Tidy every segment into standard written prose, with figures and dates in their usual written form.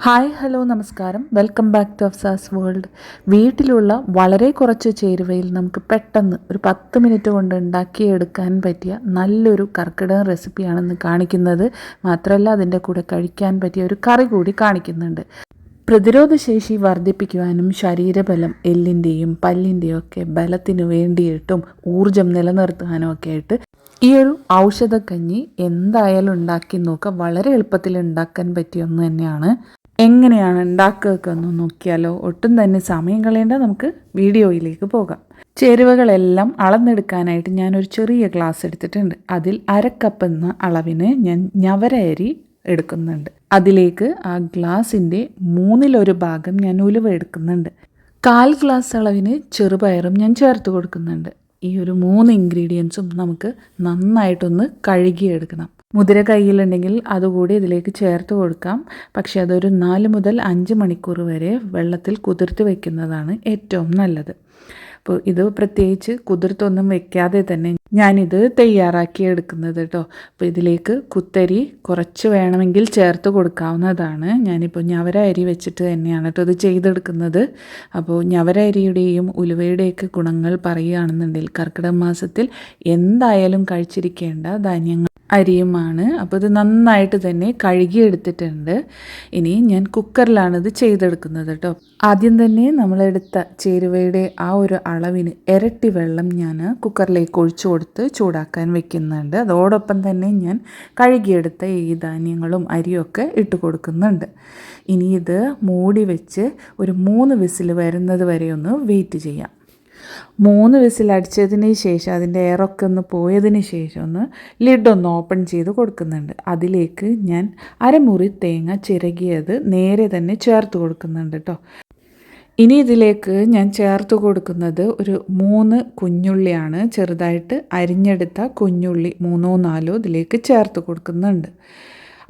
Hi hello നമസ്കാരം, welcome back to Afsa's World. വീട്ടിലുള്ള വളരെ കുറച്ച് ചേരുവയിൽ നമുക്ക് പെട്ടെന്ന് ഒരു 10 മിനിറ്റ് കൊണ്ട് ഉണ്ടാക്കിയെടുക്കാൻ പറ്റിയ നല്ലൊരു കർക്കിടക റെസിപ്പിയാണെന്ന് കാണിക്കുന്നത്. മാത്രമല്ല അതിൻ്റെ കൂടെ കഴിക്കാൻ പറ്റിയ ഒരു കറി കൂടി കാണിക്കുന്നുണ്ട്. പ്രതിരോധശേഷി വർദ്ധിപ്പിക്കുവാനും ശരീരബലം, എല്ലിൻ്റെയും പല്ലിൻ്റെയും ഒക്കെ ബലത്തിന് വേണ്ടിയിട്ടും ഊർജം നിലനിർത്താനും ഒക്കെ ആയിട്ട് ഈ ഒരു ഔഷധക്കഞ്ഞി എന്തായാലും ഉണ്ടാക്കി നോക്കുക. വളരെ എളുപ്പത്തിൽ ഉണ്ടാക്കാൻ പറ്റിയ ഒന്ന് തന്നെയാണ്. എങ്ങനെയാണ് ഉണ്ടാക്കുക എന്ന് നോക്കിയാലോ? ഒട്ടും തന്നെ സമയം കളയേണ്ട, നമുക്ക് വീഡിയോയിലേക്ക് പോകാം. ചേരുവകളെല്ലാം അളന്നെടുക്കാനായിട്ട് ഞാനൊരു ചെറിയ ഗ്ലാസ് എടുത്തിട്ടുണ്ട്. അതിൽ 1/2 കപ്പ് എന്ന അളവിന് ഞാൻ ഞവര അരി എടുക്കുന്നുണ്ട്. അതിലേക്ക് ആ ഗ്ലാസിൻ്റെ 1/3 ഭാഗം ഞാൻ ഉലുവ എടുക്കുന്നുണ്ട്. 1/4 ഗ്ലാസ് അളവിന് ചെറുപയറും ഞാൻ ചേർത്ത് കൊടുക്കുന്നുണ്ട്. ഈ ഒരു 3 ഇൻഗ്രീഡിയൻസും നമുക്ക് നന്നായിട്ടൊന്ന് കഴുകിയെടുക്കണം. മുതിര കയ്യിലുണ്ടെങ്കിൽ അതുകൂടി ഇതിലേക്ക് ചേർത്ത് കൊടുക്കാം. പക്ഷേ അതൊരു 4 മുതൽ 5 മണിക്കൂർ വരെ വെള്ളത്തിൽ കുതിർത്ത് വയ്ക്കുന്നതാണ് ഏറ്റവും നല്ലത്. അപ്പോൾ ഇത് പ്രത്യേകിച്ച് കുതിർത്തൊന്നും വെക്കാതെ തന്നെ ഞാനിത് തയ്യാറാക്കി എടുക്കുന്നത് കേട്ടോ. അപ്പോൾ ഇതിലേക്ക് കുത്തരി കുറച്ച് വേണമെങ്കിൽ ചേർത്ത് കൊടുക്കാവുന്നതാണ്. ഞാനിപ്പോൾ ഞവര അരി വെച്ചിട്ട് തന്നെയാണ് കേട്ടോ ഇത് ചെയ്തെടുക്കുന്നത്. അപ്പോൾ ഞവര അരിയുടെയും ഉലുവയുടെയൊക്കെ ഗുണങ്ങൾ പറയുകയാണെന്നുണ്ടെങ്കിൽ കർക്കിടക മാസത്തിൽ എന്തായാലും കഴിച്ചിരിക്കേണ്ട ധാന്യങ്ങൾ അരിയുമാണ്. അപ്പോൾ ഇത് നന്നായിട്ട് തന്നെ കഴുകിയെടുത്തിട്ടുണ്ട്. ഇനി ഞാൻ കുക്കറിലാണ് ഇത് ചെയ്തെടുക്കുന്നത് കേട്ടോ. ആദ്യം തന്നെ നമ്മളെടുത്ത ചേരുവയുടെ ആ ഒരു അളവിന് ഇരട്ടി വെള്ളം ഞാൻ കുക്കറിലേക്ക് ഒഴിച്ചു കൊടുത്ത് ചൂടാക്കാൻ വെക്കുന്നുണ്ട്. അതോടൊപ്പം തന്നെ ഞാൻ കഴുകിയെടുത്ത ഈ ധാന്യങ്ങളും അരിയൊക്കെ ഇട്ട് കൊടുക്കുന്നുണ്ട്. ഇനി ഇത് മൂടി വെച്ച് ഒരു 3 വിസിൽ വരുന്നത് വരെ ഒന്ന് വെയിറ്റ് ചെയ്യാം. 3 വിസിൽ അടിച്ചതിന് ശേഷം അതിൻ്റെ എയറൊക്കെ ഒന്ന് പോയതിന് ശേഷം ഒന്ന് ലിഡൊന്ന് ഓപ്പൺ ചെയ്ത് കൊടുക്കുന്നുണ്ട്. അതിലേക്ക് ഞാൻ അരമുറി തേങ്ങ ചിരകിയത് നേരെ തന്നെ ചേർത്ത് കൊടുക്കുന്നുണ്ട് കേട്ടോ. ഇനി ഇതിലേക്ക് ഞാൻ ചേർത്ത് കൊടുക്കുന്നത് ഒരു 3 കുഞ്ഞുള്ളിയാണ്. ചെറുതായിട്ട് അരിഞ്ഞെടുത്ത കുഞ്ഞുള്ളി 3-4 ഇതിലേക്ക് ചേർത്ത് കൊടുക്കുന്നുണ്ട്.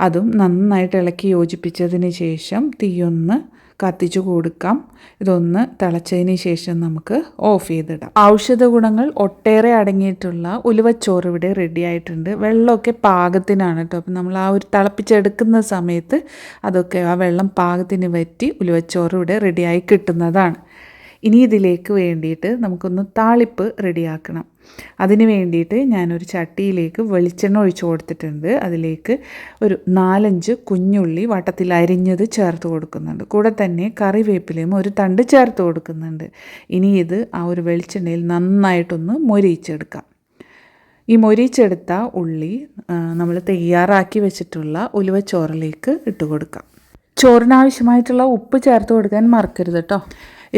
അതും നന്നായിട്ട് ഇളക്കി യോജിപ്പിച്ചതിന് ശേഷം തീയൊന്ന് കത്തിച്ചു കൊടുക്കാം. ഇതൊന്ന് തിളച്ചതിന് ശേഷം നമുക്ക് ഓഫ് ചെയ്തിടാം. ഔഷധ ഗുണങ്ങൾ ഒട്ടേറെ അടങ്ങിയിട്ടുള്ള ഉലുവച്ചോറ് ഇവിടെ റെഡി ആയിട്ടുണ്ട്. വെള്ളമൊക്കെ പാകത്തിനാണ് കേട്ടോ. അപ്പം നമ്മൾ ആ ഒരു തിളപ്പിച്ചെടുക്കുന്ന സമയത്ത് അതൊക്കെ ആ വെള്ളം പാകത്തിന് വറ്റി ഉലുവച്ചോറ് ഇവിടെ റെഡിയായി കിട്ടുന്നതാണ്. ഇനി ഇതിലേക്ക് വേണ്ടിയിട്ട് നമുക്കൊന്ന് താളിപ്പ് റെഡിയാക്കണം. അതിന് വേണ്ടിയിട്ട് ഞാനൊരു ചട്ടിയിലേക്ക് വെളിച്ചെണ്ണ ഒഴിച്ചു കൊടുത്തിട്ടുണ്ട്. അതിലേക്ക് ഒരു 4-5 കുഞ്ഞുള്ളി വട്ടത്തിൽ അരിഞ്ഞത് ചേർത്ത് കൊടുക്കുന്നുണ്ട്. കൂടെ തന്നെ കറിവേപ്പിലയും ഒരു തണ്ട് ചേർത്ത് കൊടുക്കുന്നുണ്ട്. ഇനി ഇത് ആ ഒരു വെളിച്ചെണ്ണയിൽ നന്നായിട്ടൊന്ന് മൊരിയിച്ചെടുക്കാം. ഈ മൊരിയിച്ചെടുത്ത ഉള്ളി നമ്മൾ തയ്യാറാക്കി വെച്ചിട്ടുള്ള ഉലുവച്ചോറിലേക്ക് ഇട്ട് കൊടുക്കാം. ചോറിനാവശ്യമായിട്ടുള്ള ഉപ്പ് ചേർത്ത് കൊടുക്കാൻ മറക്കരുത് കേട്ടോ.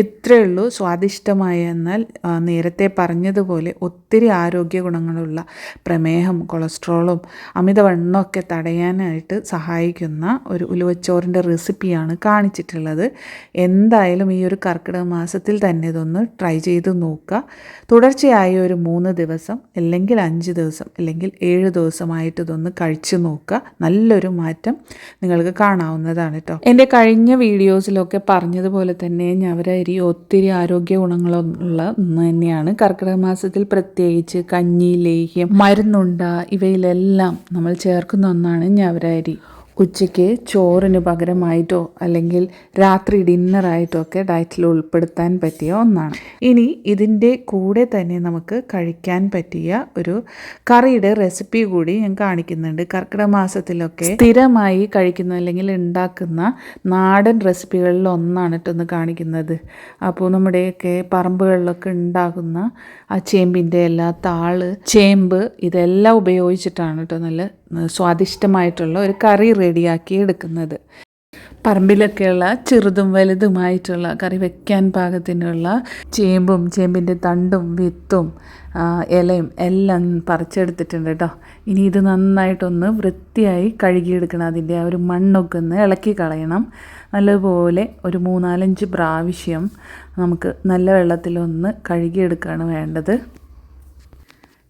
ഇത്രയേ ഉള്ളൂ. സ്വാദിഷ്ടമായ, എന്നാൽ നേരത്തെ പറഞ്ഞതുപോലെ ഒത്തിരി ആരോഗ്യ ഗുണങ്ങളുള്ള, പ്രമേഹം, കൊളസ്ട്രോളും അമിതവണ്ണമൊക്കെ തടയാനായിട്ട് സഹായിക്കുന്ന ഒരു ഉലുവച്ചോറിൻ്റെ റെസിപ്പിയാണ് കാണിച്ചിട്ടുള്ളത്. എന്തായാലും ഈ ഒരു കർക്കിടക മാസത്തിൽ തന്നെ ഇതൊന്ന് ട്രൈ ചെയ്ത് നോക്കുക. തുടർച്ചയായി ഒരു 3 ദിവസം അല്ലെങ്കിൽ 5 ദിവസം അല്ലെങ്കിൽ 7 ദിവസമായിട്ട് ഇതൊന്ന് കഴിച്ചു നോക്കുക. നല്ലൊരു മാറ്റം നിങ്ങൾക്ക് കാണാവുന്നതാണ് കേട്ടോ. എൻ്റെ കഴിഞ്ഞ വീഡിയോസിലൊക്കെ പറഞ്ഞതുപോലെ തന്നെ ഞവര അരി ഒത്തിരി ആരോഗ്യ ഗുണങ്ങളുള്ള ഒന്ന് തന്നെയാണ്. കർക്കിടക മാസത്തിൽ പ്രത്യേകിച്ച് കഞ്ഞി, ലേഹ്യം, മരുന്നുണ്ട ഇവയിലെല്ലാം നമ്മൾ ചേർക്കുന്ന ഒന്നാണ് ഞവര അരി. ഉച്ചയ്ക്ക് ചോറിന് പകരമായിട്ടോ അല്ലെങ്കിൽ രാത്രി ഡിന്നറായിട്ടോ ഒക്കെ ഡയറ്റിൽ ഉൾപ്പെടുത്താൻ പറ്റിയ ഒന്നാണ്. ഇനി ഇതിൻ്റെ കൂടെ തന്നെ നമുക്ക് കഴിക്കാൻ പറ്റിയ ഒരു കറിയുടെ റെസിപ്പി കൂടി ഞാൻ കാണിക്കുന്നുണ്ട്. കർക്കിടക മാസത്തിലൊക്കെ സ്ഥിരമായി കഴിക്കുന്ന അല്ലെങ്കിൽ ഉണ്ടാക്കുന്ന നാടൻ റെസിപ്പികളിൽ ഒന്നാണ് കേട്ടൊന്ന് കാണിക്കുന്നത്. അപ്പോൾ നമ്മുടെയൊക്കെ പറമ്പുകളിലൊക്കെ ഉണ്ടാകുന്ന ആ ചേമ്പിൻ്റെ എല്ലാ താള്, ചേമ്പ് ഇതെല്ലാം ഉപയോഗിച്ചിട്ടാണ് കേട്ടോ നല്ല സ്വാദിഷ്ടമായിട്ടുള്ള ഒരു കറി റെഡിയാക്കി എടുക്കുന്നത്. പറമ്പിലൊക്കെയുള്ള ചെറുതും വലുതുമായിട്ടുള്ള കറി വെക്കാൻ പാകത്തിനുള്ള ചേമ്പും ചേമ്പിൻ്റെ തണ്ടും വിത്തും ഇലയും എല്ലാം പറിച്ചെടുത്തിട്ടുണ്ട് കേട്ടോ. ഇനി ഇത് നന്നായിട്ടൊന്ന് വൃത്തിയായി കഴുകിയെടുക്കണം. അതിൻ്റെ ആ ഒരു മണ്ണൊക്കെ ഒന്ന് ഇളക്കി കളയണം. നല്ലതുപോലെ ഒരു 3-4 പ്രാവശ്യം നമുക്ക് നല്ല വെള്ളത്തിലൊന്ന് കഴുകിയെടുക്കുകയാണ് വേണ്ടത്.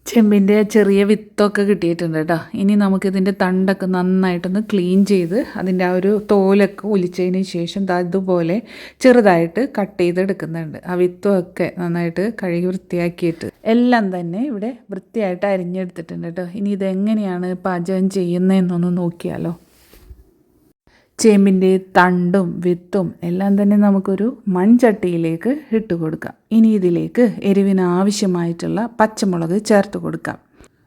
ചെമ്പിൻ്റെ ചെറിയ വിത്തൊക്കെ കിട്ടിയിട്ടുണ്ട് കേട്ടോ. ഇനി നമുക്കിതിൻ്റെ തണ്ടൊക്കെ നന്നായിട്ടൊന്ന് ക്ലീൻ ചെയ്ത് അതിൻ്റെ ആ ഒരു തോലൊക്കെ ഒലിച്ചതിന് ശേഷം ഇതുപോലെ ചെറുതായിട്ട് കട്ട് ചെയ്തെടുക്കുന്നുണ്ട്. ആ വിത്തൊക്കെ നന്നായിട്ട് കഴുകി വൃത്തിയാക്കിയിട്ട് എല്ലാം തന്നെ ഇവിടെ വൃത്തിയായിട്ട് അരിഞ്ഞെടുത്തിട്ടുണ്ട് കേട്ടോ. ഇനി ഇതെങ്ങനെയാണ് പാചകം ചെയ്യുന്നതെന്നൊന്ന് നോക്കിയാലോ. ചേമ്പിൻ്റെ തണ്ടും വിത്തും എല്ലാം തന്നെ നമുക്കൊരു മൺചട്ടിയിലേക്ക് ഇട്ട് കൊടുക്കാം. ഇനി ഇതിലേക്ക് എരിവിന് ആവശ്യമായിട്ടുള്ള പച്ചമുളക് ചേർത്ത് കൊടുക്കാം.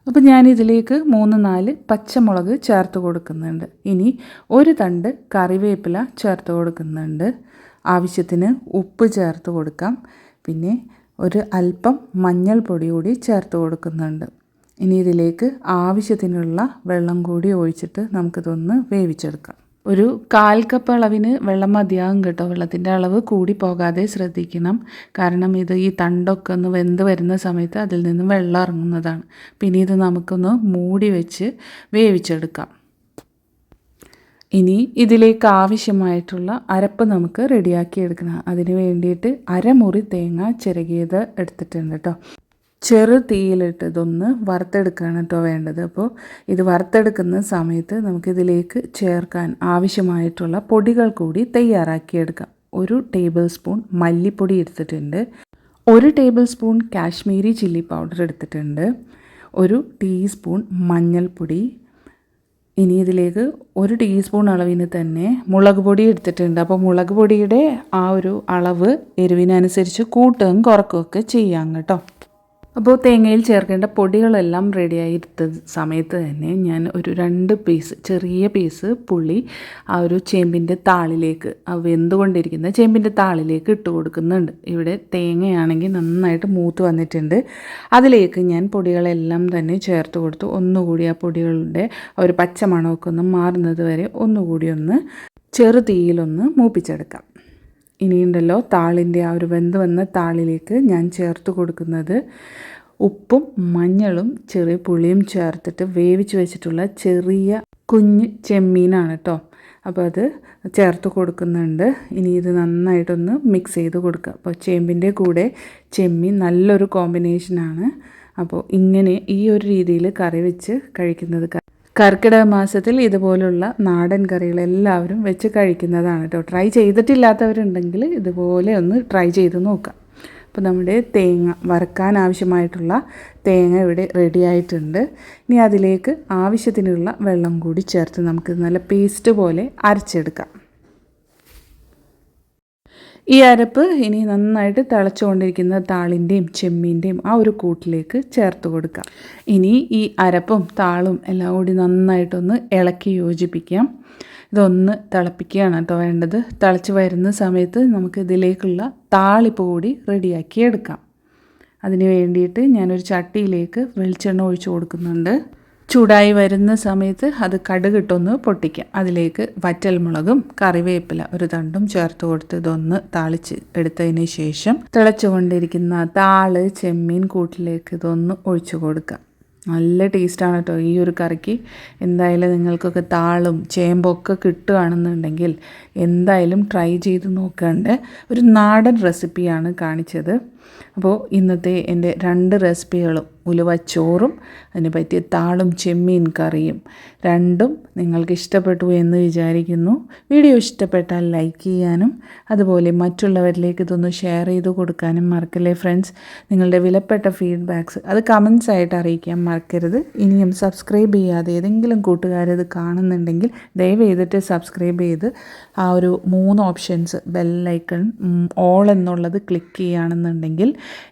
അപ്പോൾ ഞാനിതിലേക്ക് 3-4 പച്ചമുളക് ചേർത്ത് കൊടുക്കുന്നുണ്ട്. ഇനി ഒരു തണ്ട് കറിവേപ്പില ചേർത്ത് കൊടുക്കുന്നുണ്ട്. ആവശ്യത്തിന് ഉപ്പ് ചേർത്ത് കൊടുക്കാം. പിന്നെ ഒരു അല്പം മഞ്ഞൾപ്പൊടി കൂടി ചേർത്ത് കൊടുക്കുന്നുണ്ട്. ഇനി ഇതിലേക്ക് ആവശ്യത്തിനുള്ള വെള്ളം കൂടി ഒഴിച്ചിട്ട് നമുക്കിതൊന്ന് വേവിച്ചെടുക്കാം. ഒരു 1/4 കപ്പ് അളവിന് വെള്ളം മതിയാകും കേട്ടോ. വെള്ളത്തിൻ്റെ അളവ് കൂടി പോകാതെ ശ്രദ്ധിക്കണം. കാരണം ഈ തണ്ടൊക്കെ ഒന്ന് വെന്ത് വരുന്ന സമയത്ത് അതിൽ നിന്ന് വെള്ളം ഇറങ്ങുന്നതാണ്. പിന്നെ ഇത് നമുക്കൊന്ന് മൂടി വെച്ച് വേവിച്ചെടുക്കാം. ഇനി ഇതിലേക്ക് ആവശ്യമായിട്ടുള്ള അരപ്പ് നമുക്ക് റെഡിയാക്കി എടുക്കണം. അതിന് വേണ്ടിയിട്ട് അരമുറി തേങ്ങ ചിരകിയത് എടുത്തിട്ടുണ്ട് കേട്ടോ. ചെറു തീയിലിട്ട് ഇതൊന്ന് വറുത്തെടുക്കുകയാണ് കേട്ടോ വേണ്ടത്. അപ്പോൾ ഇത് വറുത്തെടുക്കുന്ന സമയത്ത് നമുക്കിതിലേക്ക് ചേർക്കാൻ ആവശ്യമായിട്ടുള്ള പൊടികൾ കൂടി തയ്യാറാക്കിയെടുക്കാം. 1 ടേബിൾ സ്പൂൺ മല്ലിപ്പൊടി എടുത്തിട്ടുണ്ട്. 1 table spoon Kashmiri chilli powder എടുത്തിട്ടുണ്ട്. 1 ടീസ്പൂൺ മഞ്ഞൾപ്പൊടി. ഇനി ഇതിലേക്ക് 1 ടീസ്പൂൺ അളവിന് തന്നെ മുളക് പൊടി എടുത്തിട്ടുണ്ട്. അപ്പോൾ മുളക് പൊടിയുടെ ആ ഒരു അളവ് എരിവിനനുസരിച്ച് കൂട്ടുകയും കുറക്കുകയൊക്കെ ചെയ്യാം കേട്ടോ. അപ്പോൾ തേങ്ങയിൽ ചേർക്കേണ്ട പൊടികളെല്ലാം റെഡിയായിരുത്ത സമയത്ത് തന്നെ ഞാൻ ഒരു 2 പീസ് ചെറിയ പീസ് പുളി ആ ഒരു ചേമ്പിൻ്റെ താളിലേക്ക്, വെന്തുകൊണ്ടിരിക്കുന്ന ചേമ്പിൻ്റെ താളിലേക്ക് ഇട്ട് കൊടുക്കുന്നുണ്ട്. ഇവിടെ തേങ്ങയാണെങ്കിൽ നന്നായിട്ട് മൂത്ത് വന്നിട്ടുണ്ട്. അതിലേക്ക് ഞാൻ പൊടികളെല്ലാം തന്നെ ചേർത്ത് കൊടുത്തു. ഒന്നുകൂടി ആ പൊടികളുടെ ഒരു പച്ചമണമൊക്കെ ഒന്ന് മാറുന്നത് വരെ ഒന്നുകൂടി ഒന്ന് ചെറു തീയിലൊന്ന് മൂപ്പിച്ചെടുക്കാം. ഇനിയുണ്ടല്ലോ താളിൻ്റെ ആ ഒരു വെന്ത് വന്ന താളിലേക്ക് ഞാൻ ചേർത്ത് കൊടുക്കുന്നത് ഉപ്പും മഞ്ഞളും ചെറിയ പുളിയും ചേർത്തിട്ട് വേവിച്ച് വെച്ചിട്ടുള്ള ചെറിയ കുഞ്ഞ് ചെമ്മീനാണ് കേട്ടോ. അപ്പോൾ അത് ചേർത്ത് കൊടുക്കുന്നുണ്ട്. ഇനി ഇത് നന്നായിട്ടൊന്ന് മിക്സ് ചെയ്ത് കൊടുക്കുക. അപ്പോൾ ചേമ്പിൻ്റെ കൂടെ ചെമ്മീൻ നല്ലൊരു കോമ്പിനേഷനാണ്. അപ്പോൾ ഇങ്ങനെ ഈ ഒരു രീതിയിൽ കറി വെച്ച് കഴിക്കുന്നത് കർക്കിടക മാസത്തിൽ ഇതുപോലുള്ള നാടൻ കറികൾ എല്ലാവരും വെച്ച് കഴിക്കുന്നതാണ് കേട്ടോ. ട്രൈ ചെയ്തിട്ടില്ലാത്തവരുണ്ടെങ്കിൽ ഇതുപോലെ ഒന്ന് ട്രൈ ചെയ്ത് നോക്കാം. അപ്പോൾ നമ്മുടെ തേങ്ങ വറുക്കാൻ ആവശ്യമായിട്ടുള്ള തേങ്ങ ഇവിടെ റെഡി ആയിട്ടുണ്ട്. ഇനി അതിലേക്ക് ആവശ്യത്തിനുള്ള വെള്ളം കൂടി ചേർത്ത് നമുക്ക് നല്ല പേസ്റ്റ് പോലെ അരച്ചെടുക്കാം. ഈ അരപ്പ് ഇനി നന്നായിട്ട് തിളച്ചുകൊണ്ടിരിക്കുന്ന താളിൻ്റെയും ചെമ്മീൻ്റെയും ആ ഒരു കൂട്ടിലേക്ക് ചേർത്ത് കൊടുക്കാം. ഇനി ഈ അരപ്പും താളും എല്ലാം കൂടി നന്നായിട്ടൊന്ന് ഇളക്കി യോജിപ്പിക്കാം. ഇതൊന്ന് തിളപ്പിക്കുകയാണ് കേട്ടോ വേണ്ടത്. തിളച്ച് വരുന്ന സമയത്ത് നമുക്ക് ഇതിലേക്കുള്ള താളിപ്പ് കൂടി റെഡിയാക്കി എടുക്കാം. അതിന് വേണ്ടിയിട്ട് ഞാനൊരു ചട്ടിയിലേക്ക് വെളിച്ചെണ്ണ ഒഴിച്ച് കൊടുക്കുന്നുണ്ട്. ചൂടായി വരുന്ന സമയത്ത് അത് കടുകിട്ടൊന്ന് പൊട്ടിക്കാം. അതിലേക്ക് വറ്റൽമുളകും കറിവേപ്പില ഒരു തണ്ടും ചേർത്ത് കൊടുത്ത് ഇതൊന്ന് താളിച്ച് എടുത്തതിന് ശേഷം തിളച്ചുകൊണ്ടിരിക്കുന്ന താള് ചെമ്മീൻ കൂട്ടിലേക്ക് ഇതൊന്ന് ഒഴിച്ചു കൊടുക്കാം. നല്ല ടേസ്റ്റാണ് കേട്ടോ ഈ ഒരു കറിക്ക്. എന്തായാലും നിങ്ങൾക്കൊക്കെ താളും ചേമ്പൊക്കെ കിട്ടുകയാണെന്നുണ്ടെങ്കിൽ എന്തായാലും ട്രൈ ചെയ്ത് നോക്കേണ്ട ഒരു നാടൻ റെസിപ്പിയാണ് കാണിച്ചത്. അപ്പോൾ ഇന്നത്തെ എൻ്റെ 2 റെസിപ്പികളും ഉലുവച്ചോറും അതിന് പറ്റിയ താളും ചെമ്മീൻ കറിയും രണ്ടും നിങ്ങൾക്ക് ഇഷ്ടപ്പെട്ടു എന്ന് വിചാരിക്കുന്നു. വീഡിയോ ഇഷ്ടപ്പെട്ടാൽ ലൈക്ക് ചെയ്യാനും അതുപോലെ മറ്റുള്ളവരിലേക്ക് ഇതൊന്ന് ഷെയർ ചെയ്ത് കൊടുക്കാനും മറക്കല്ലേ ഫ്രണ്ട്സ്. നിങ്ങളുടെ വിലപ്പെട്ട ഫീഡ്ബാക്ക്സ് അത് കമൻസ് ആയിട്ട് അറിയിക്കാൻ മറക്കരുത്. ഇനിയും സബ്സ്ക്രൈബ് ചെയ്യാതെ ഏതെങ്കിലും കൂട്ടുകാരത് കാണുന്നുണ്ടെങ്കിൽ ദയവ് ചെയ്തിട്ട് സബ്സ്ക്രൈബ് ചെയ്ത് ആ ഒരു 3 ഓപ്ഷൻസ് ബെല്ലൈക്കൺ ഓൾ എന്നുള്ളത് ക്ലിക്ക് ചെയ്യുകയാണെന്നുണ്ടെങ്കിൽ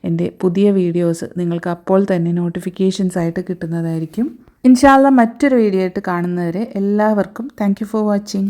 എൻ്റെ പുതിയ വീഡിയോസ് നിങ്ങൾക്ക് അപ്പോൾ തന്നെ നോട്ടിഫിക്കേഷൻസ് ആയിട്ട് കിട്ടുന്നതായിരിക്കും. ഇൻഷാ അല്ലാഹ് മറ്റൊരു വീഡിയോ ആയിട്ട് കാണുന്നവരെ എല്ലാവർക്കും താങ്ക് യു ഫോർ വാച്ചിങ്.